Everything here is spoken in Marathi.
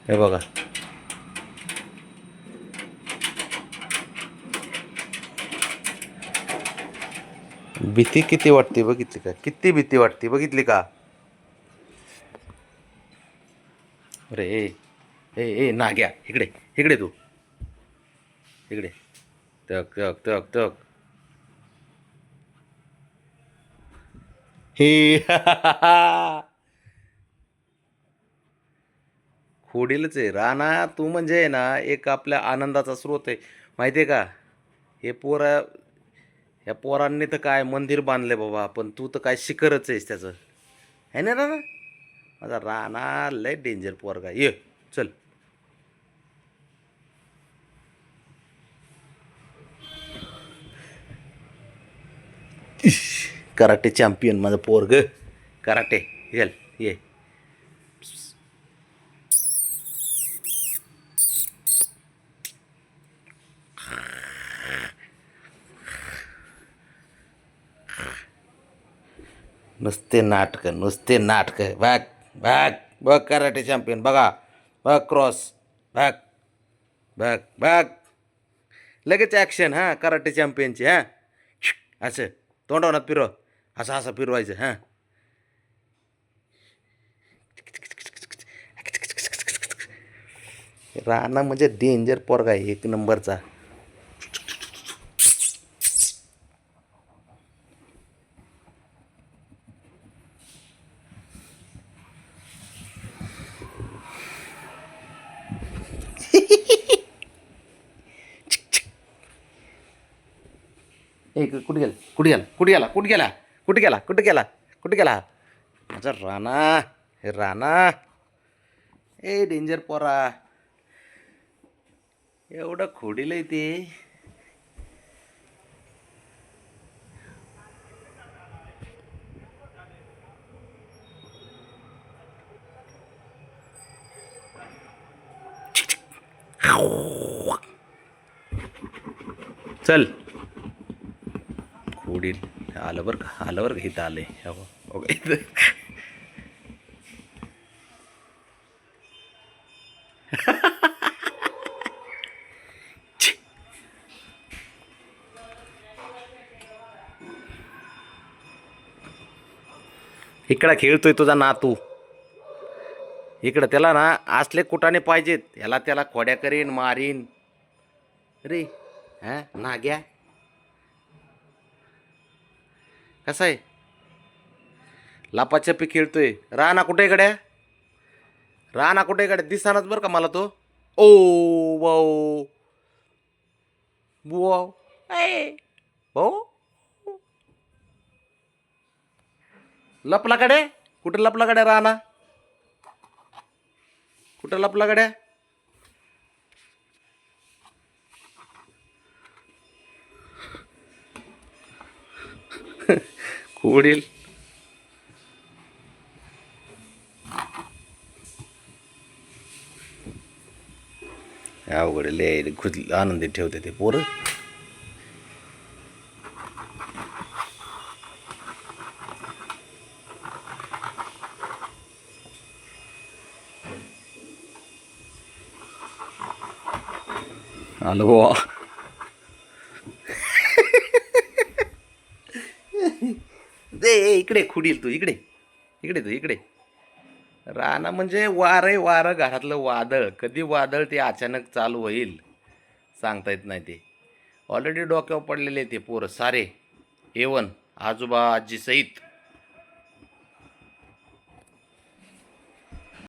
हे बघा, भीती किती वाटते बघितली का? किती भीती वाटते बघितली का? अरे ए ए ए नाग्या, इकडे इकडे तू, इकडे. तक तक तक तक. हे खोडीलच आहे राणा. तू म्हणजे आहे ना, एक आपल्या आनंदाचा स्रोत आहे, माहिती आहे का? हे ह्या पोरांनी तर काय मंदिर बांधले बाबा, पण तू तर काय शिखरच आहेस त्याचं, है ना राणा? माझा राणा लय डेंजर पोरगा. ये चल. कराटे चॅम्पियन माझं पोरग. कराटे. चल ये. नुसते नाटक, नुसते नाटक. बघ बघ बघ, कराटे चॅम्पियन बघा. बघ क्रॉस. बघ बघ बघ. लगेच ॲक्शन. हां, कराटे चॅम्पियनची. हां, असं तोंडावनात फिरव. असं असं फिरवायचं. हां, राणा म्हणजे डेंजर पोरगा आहे, एक नंबरचा. एक कुठे गेला, कुठे गेला, कुठे गेला, कुठे गेला, कुठे गेला, कुठे गेला, कुठे गेला माझा राणा? हे राणा ए डेंजर पोरा. एवढं खोडीलंय ते. चल खोडील. आलं बरं का, आलं बरं का, इथं आले. इथं. इकडं खेळतोय तुझा नातू. इकडं त्याला ना असले कुटाने पाहिजेत. ह्याला त्याला खोड्या करीन, मारीन रे. हा नाग्या कसा आहे? लापाछपी खेळतोय. राणा कुठे गड्या? राणा कुठे गड्या? दिसानाच बरं का मला तो. ओ वाव वाव. ए भाऊ लपला गड्या. कुठे लपला गड्या राणा? कुठं लपला गड्या? खोडील. अवघड लय खुद आनंदी ठेवते ते पोरं. आलो बुवा. दे इकडे खुडील तू, इकडे इकडे तू इकडे. राणा म्हणजे वार आहे, वारं घरातलं वादळ. कधी वादळ ते अचानक चालू होईल सांगता येत नाही. ते ऑलरेडी डोक्यावर पडलेले ते पोरं सारे. A1 आजोबा आजी सहित.